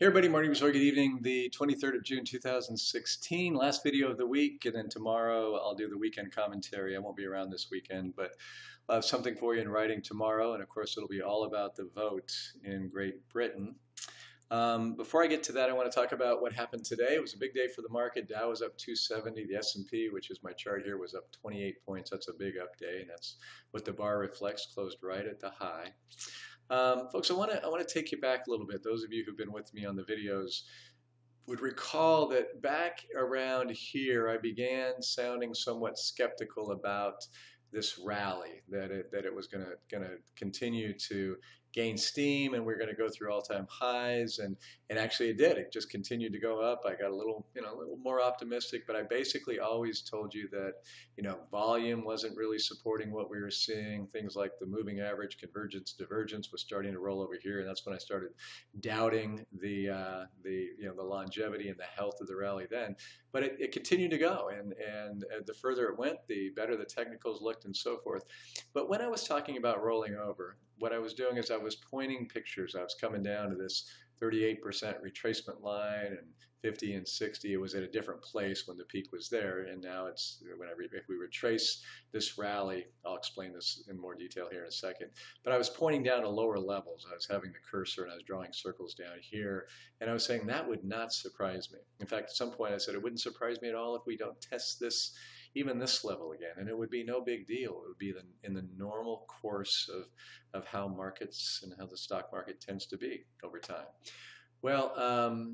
Hey everybody, Marty Before good evening, the 23rd of June 2016, last video of the week, and then tomorrow I'll do the weekend commentary. I won't be around this weekend, but I'll have something for you in writing tomorrow, and of course it'll be all about the vote in Great Britain. Before I get to that, I want to talk about what happened today. It was a big day for the market. Dow was up 270. The S&P, which is my chart here, was up 28 points. That's a big up day, and that's what the bar reflects, closed right at the high. Folks, I want to take you back a little bit. Those of you who've been with me on the videos would recall that back around here, I began sounding somewhat skeptical about this rally, that it was going to continue to gain steam, and we're going to go through all-time highs, and actually it did. It just continued to go up. I got a little more optimistic, but I basically always told you that volume wasn't really supporting what we were seeing. Things like the moving average, convergence, divergence was starting to roll over here, and that's when I started doubting the longevity and the health of the rally then. But it continued to go, and the further it went, the better the technicals looked and so forth. But when I was talking about rolling over, what I was doing is I was pointing pictures. I was coming down to this 38% retracement line, and 50 and 60, it was at a different place when the peak was there, and now it's if we retrace this rally, I'll explain this in more detail here in a second, but I was pointing down to lower levels. I was having the cursor and I was drawing circles down here, and I was saying that would not surprise me. In fact, at some point I said it wouldn't surprise me at all if we don't test this, even this level again, and it would be no big deal. It would be in the normal course of how markets and how the stock market tends to be over time. Well,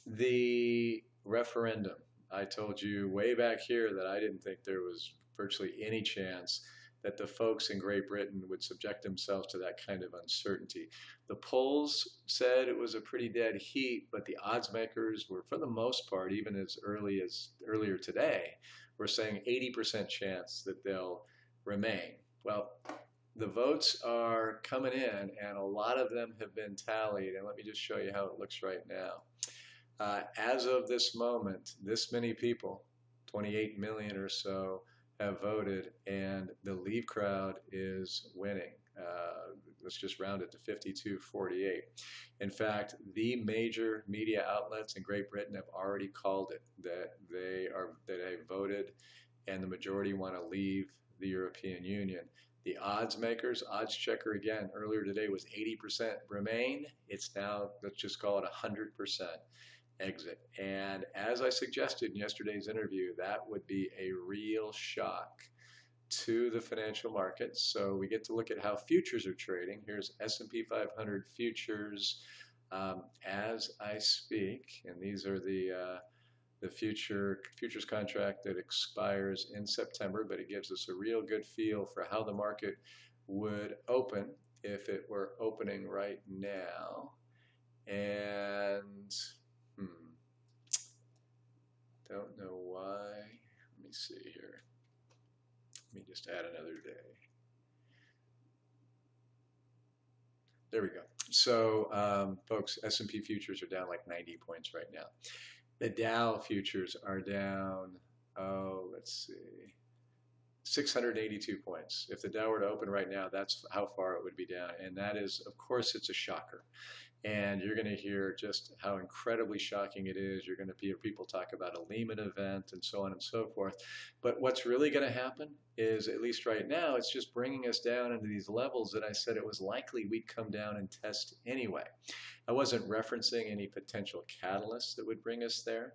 the referendum, I told you way back here that I didn't think there was virtually any chance that the folks in Great Britain would subject themselves to that kind of uncertainty. The polls said it was a pretty dead heat, but the odds makers were, for the most part, even as early as earlier today, were saying 80% chance that they'll remain. Well, the votes are coming in, and a lot of them have been tallied, and let me just show you how it looks right now. As of this moment, this many people, 28 million or so, have voted, and the Leave crowd is winning. Let's just round it to 52-48. In fact, the major media outlets in Great Britain have already called it, that they voted, and the majority want to leave the European Union. The odds makers, odds checker again, earlier today was 80% remain. It's now, let's just call it 100% exit. And as I suggested in yesterday's interview, that would be a real shock to the financial markets. So we get to look at how futures are trading. Here's S&P 500 futures as I speak, and these are the futures contract that expires in September, but it gives us a real good feel for how the market would open if it were opening right now. And don't know why. Let me see here. Let me just add another day. There we go. So, folks, S&P futures are down like 90 points right now. The Dow futures are down, let's see, 682 points. If the Dow were to open right now, that's how far it would be down. And that is, of course, it's a shocker. And you're going to hear just how incredibly shocking it is. You're going to hear people talk about a Lehman event and so on and so forth. But what's really going to happen is, at least right now, it's just bringing us down into these levels that I said it was likely we'd come down and test anyway. I wasn't referencing any potential catalysts that would bring us there.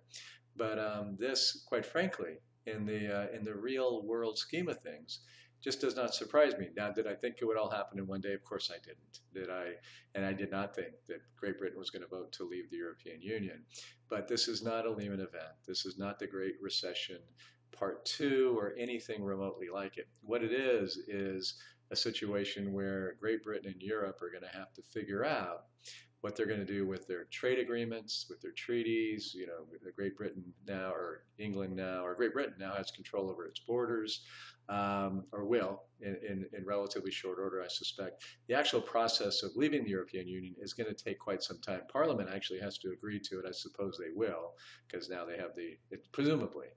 But this, quite frankly, in the real world scheme of things, just does not surprise me. Now, did I think it would all happen in one day? Of course I didn't. And I did not think that Great Britain was going to vote to leave the European Union. But this is not a Lehman event. This is not the Great Recession Part 2 or anything remotely like it. What it is a situation where Great Britain and Europe are going to have to figure out what they're going to do with their trade agreements, with their treaties. Great Britain now, or England now, or Great Britain now has control over its borders, or will in relatively short order, I suspect. The actual process of leaving the European Union is going to take quite some time. Parliament actually has to agree to it. I suppose they will, because now they have presumably,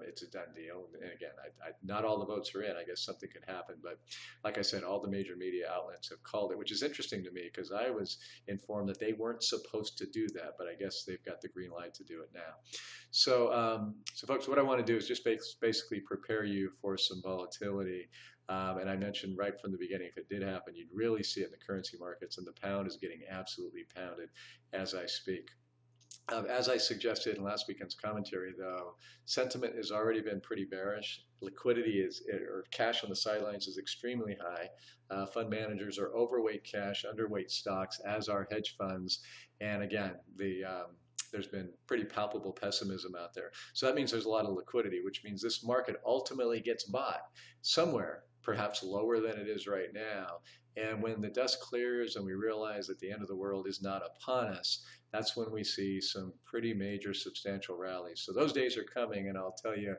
it's a done deal. And again, not all the votes are in. I guess something could happen, but like I said, all the major media outlets have called it, which is interesting to me because I was informed that they weren't supposed to do that, but I guess they've got the green light to do it now. So, so folks, what I want to do is just basically prepare you for some volatility. And I mentioned right from the beginning, if it did happen, you'd really see it in the currency markets, and the pound is getting absolutely pounded as I speak. As I suggested in last weekend's commentary, though, sentiment has already been pretty bearish. Liquidity or cash on the sidelines is extremely high. Fund managers are overweight cash, underweight stocks, as are hedge funds. And again, there's been pretty palpable pessimism out there. So that means there's a lot of liquidity, which means this market ultimately gets bought somewhere, perhaps lower than it is right now. And when the dust clears and we realize that the end of the world is not upon us, that's when we see some pretty major substantial rallies. So those days are coming, and I'll tell you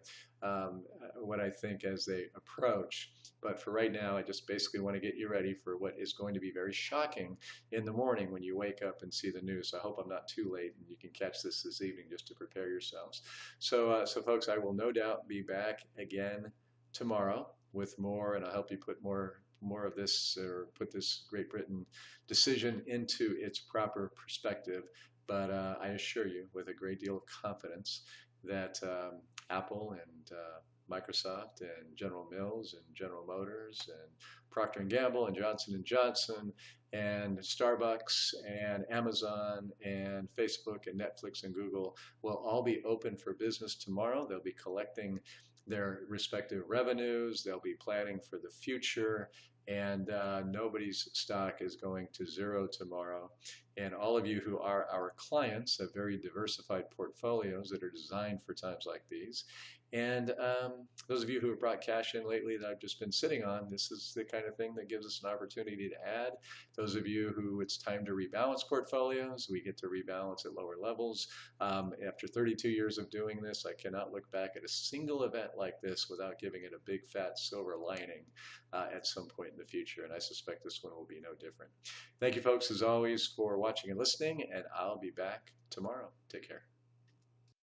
what I think as they approach. But for right now, I just basically want to get you ready for what is going to be very shocking in the morning when you wake up and see the news. So I hope I'm not too late and you can catch this evening just to prepare yourselves. So, so folks, I will no doubt be back again tomorrow with more, and I'll help you put more of this, or put this Great Britain decision into its proper perspective. But I assure you with a great deal of confidence that Apple and Microsoft and General Mills and General Motors and Procter & Gamble and Johnson & Johnson and Starbucks and Amazon and Facebook and Netflix and Google will all be open for business tomorrow. They'll be collecting their respective revenues. They'll be planning for the future, and nobody's stock is going to zero tomorrow. And all of you who are our clients have very diversified portfolios that are designed for times like these. And those of you who have brought cash in lately that I've just been sitting on, this is the kind of thing that gives us an opportunity to add. Those of you who it's time to rebalance portfolios, we get to rebalance at lower levels. After 32 years of doing this, I cannot look back at a single event like this without giving it a big fat silver lining at some point in the future, and I suspect this one will be no different. Thank you folks as always for watching and listening, and I'll be back tomorrow. Take care.